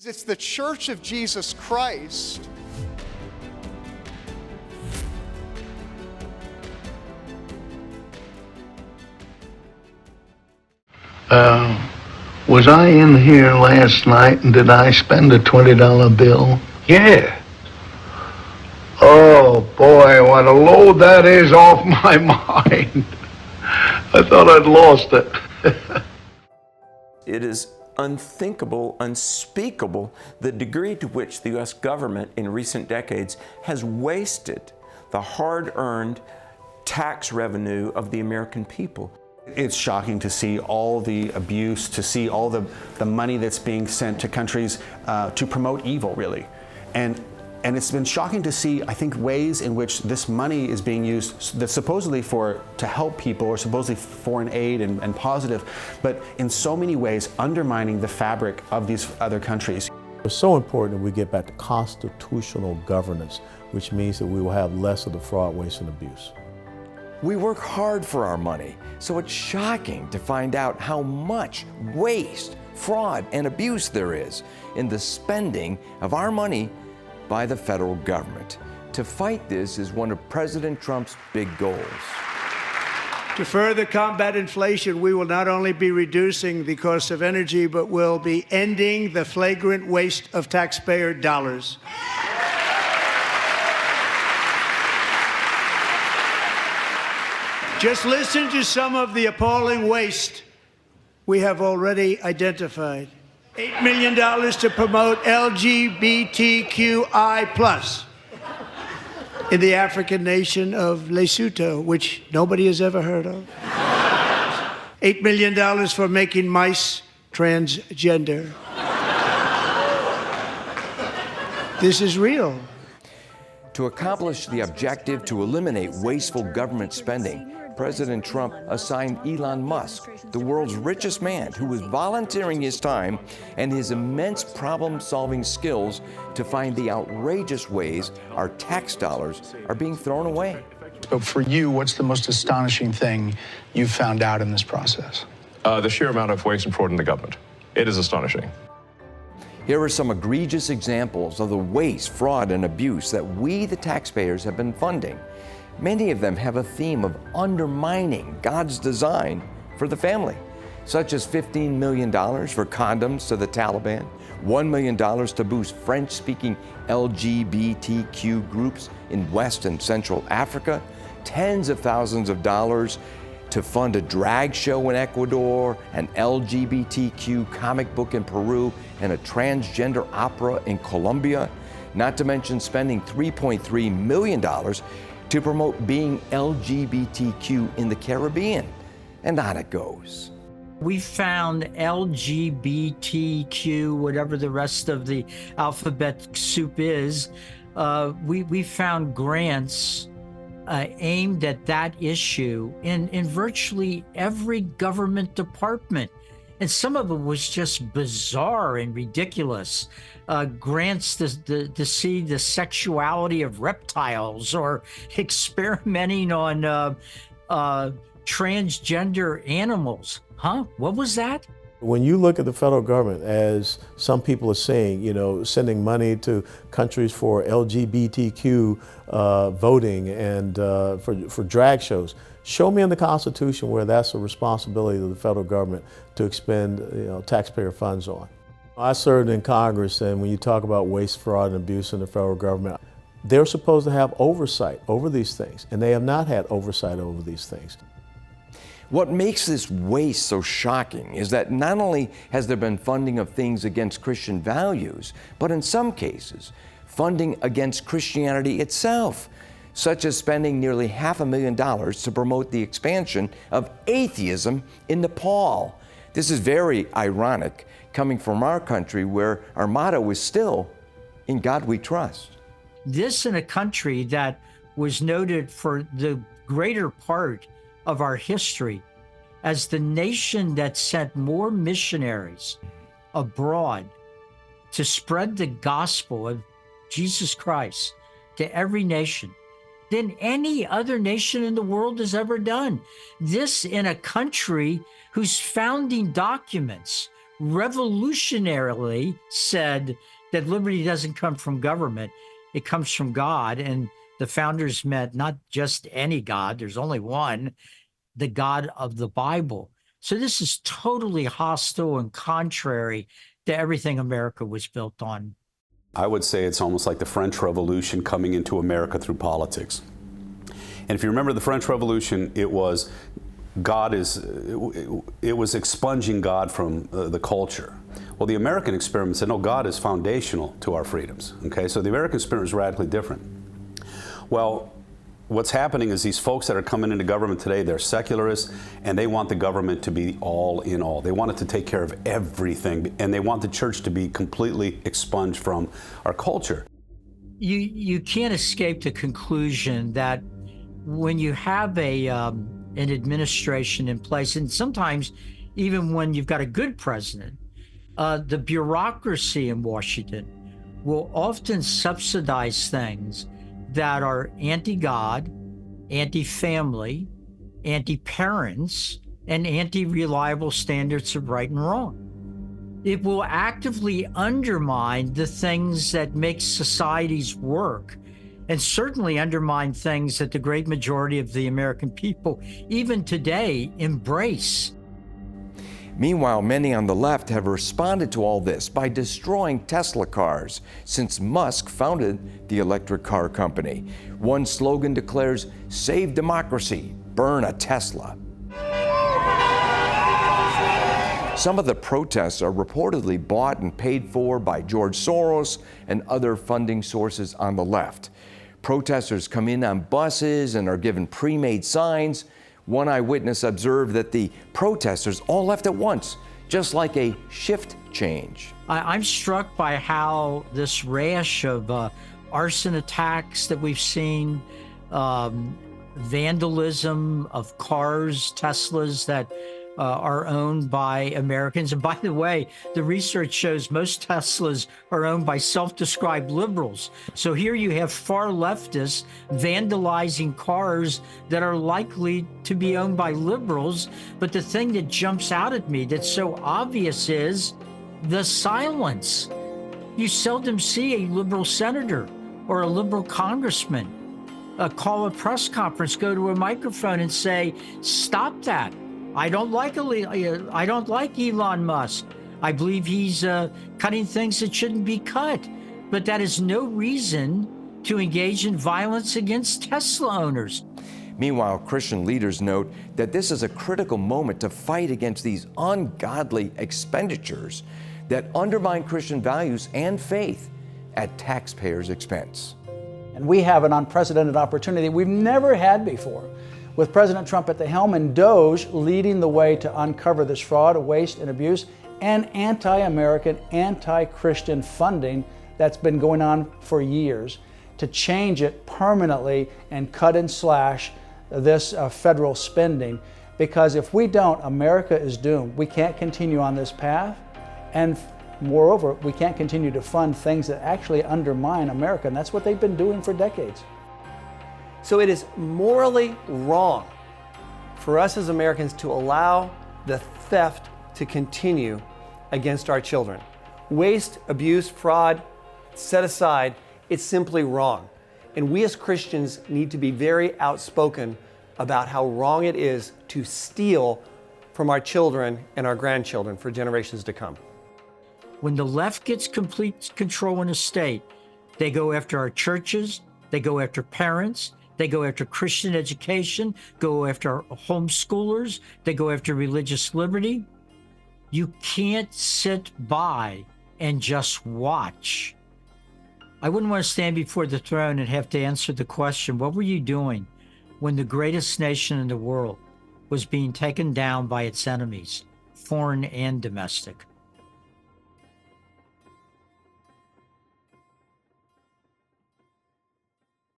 It's the Church of Jesus Christ. Was I in here last night and did I spend a $20 bill? Yeah. Oh boy, what a load that is off my mind. I thought I'd lost it. It is unthinkable, unspeakable, the degree to which the U.S. government in recent decades has wasted the hard-earned tax revenue of the American people. It's shocking to see all the abuse, to see all the money that's being sent to countries to promote evil, really. And it's been shocking to see, I think, ways in which this money is being used that's supposedly to help people or supposedly foreign aid and positive, but in so many ways undermining the fabric of these other countries. It's so important that we get back to constitutional governance, which means that we will have less of the fraud, waste, and abuse. We work hard for our money, so it's shocking to find out how much waste, fraud, and abuse there is in the spending of our money by the federal government. To fight this is one of President Trump's big goals. To further combat inflation, we will not only be reducing the cost of energy, but will be ending the flagrant waste of taxpayer dollars. Just listen to some of the appalling waste we have already identified. $8 million to promote LGBTQI+ in the African nation of Lesotho, which nobody has ever heard of. $8 million for making mice transgender. This is real. To accomplish the objective to eliminate wasteful government spending, President Trump assigned Elon Musk, the world's richest man, who was volunteering his time and his immense problem-solving skills to find the outrageous ways our tax dollars are being thrown away. So for you, what's the most astonishing thing you've found out in this process? The sheer amount of waste and fraud in the government. It is astonishing. Here are some egregious examples of the waste, fraud, and abuse that we, the taxpayers, have been funding. Many of them have a theme of undermining God's design for the family, such as $15 million for condoms to the Taliban, $1 million to boost French-speaking LGBTQ groups in West and Central Africa, tens of thousands of dollars to fund a drag show in Ecuador, an LGBTQ comic book in Peru, and a transgender opera in Colombia, not to mention spending $3.3 million to promote being LGBTQ in the Caribbean. And on it goes. We found LGBTQ, whatever the rest of the alphabet soup is, we found grants aimed at that issue in virtually every government department. And some of it was just bizarre and ridiculous. Grants to see the sexuality of reptiles or experimenting on transgender animals. Huh? What was that? When you look at the federal government, as some people are saying, sending money to countries for LGBTQ voting and for drag shows, show me in the Constitution where that's a responsibility of the federal government to expend taxpayer funds on. I served in Congress, and when you talk about waste, fraud, and abuse in the federal government, they're supposed to have oversight over these things, and they have not had oversight over these things. What makes this waste so shocking is that not only has there been funding of things against Christian values, but in some cases, funding against Christianity itself, such as spending nearly $500,000 to promote the expansion of atheism in Nepal. This is very ironic, coming from our country where our motto is still, "In God we trust." This in a country that was noted for the greater part of our history as the nation that sent more missionaries abroad to spread the gospel of Jesus Christ to every nation than any other nation in the world has ever done. This in a country whose founding documents revolutionarily said that liberty doesn't come from government, it comes from God. And the founders meant not just any God, there's only one, the God of the Bible. So this is totally hostile and contrary to everything America was built on. I would say it's almost like the French Revolution coming into America through politics. And if you remember the French Revolution, it was expunging God from the culture. Well, the American experiment said, no, God is foundational to our freedoms. Okay, so the American experiment is radically different. Well, what's happening is these folks that are coming into government today, they're secularists, and they want the government to be all in all. They want it to take care of everything, and they want the church to be completely expunged from our culture. You can't escape the conclusion that when you have an administration in place, and sometimes even when you've got a good president, the bureaucracy in Washington will often subsidize things that are anti-God, anti-family, anti-parents, and anti-reliable standards of right and wrong. It will actively undermine the things that make societies work, and certainly undermine things that the great majority of the American people, even today, embrace. Meanwhile, many on the left have responded to all this by destroying Tesla cars, since Musk founded the electric car company. One slogan declares, "Save democracy, burn a Tesla." Some of the protests are reportedly bought and paid for by George Soros and other funding sources on the left. Protesters come in on buses and are given pre-made signs. One eyewitness observed that the protesters all left at once, just like a shift change. I'm struck by how this rash of arson attacks that we've seen, vandalism of cars, Teslas that are owned by Americans. And by the way, the research shows most Teslas are owned by self-described liberals. So here you have far leftists vandalizing cars that are likely to be owned by liberals. But the thing that jumps out at me that's so obvious is the silence. You seldom see a liberal senator or a liberal congressman call a press conference, go to a microphone and say, "Stop that. I don't like Elon Musk. I believe he's cutting things that shouldn't be cut." But that is no reason to engage in violence against Tesla owners. Meanwhile, Christian leaders note that this is a critical moment to fight against these ungodly expenditures that undermine Christian values and faith at taxpayers' expense. And we have an unprecedented opportunity we've never had before, with President Trump at the helm and DOJ leading the way to uncover this fraud, waste, and abuse, and anti-American, anti-Christian funding that's been going on for years, to change it permanently and cut and slash this federal spending. Because if we don't, America is doomed. We can't continue on this path, and moreover, we can't continue to fund things that actually undermine America, and that's what they've been doing for decades. So it is morally wrong for us as Americans to allow the theft to continue against our children. Waste, abuse, fraud, set aside, it's simply wrong. And we as Christians need to be very outspoken about how wrong it is to steal from our children and our grandchildren for generations to come. When the left gets complete control in a state, they go after our churches, they go after parents, they go after Christian education, go after homeschoolers, they go after religious liberty. You can't sit by and just watch. I wouldn't want to stand before the throne and have to answer the question, what were you doing when the greatest nation in the world was being taken down by its enemies, foreign and domestic?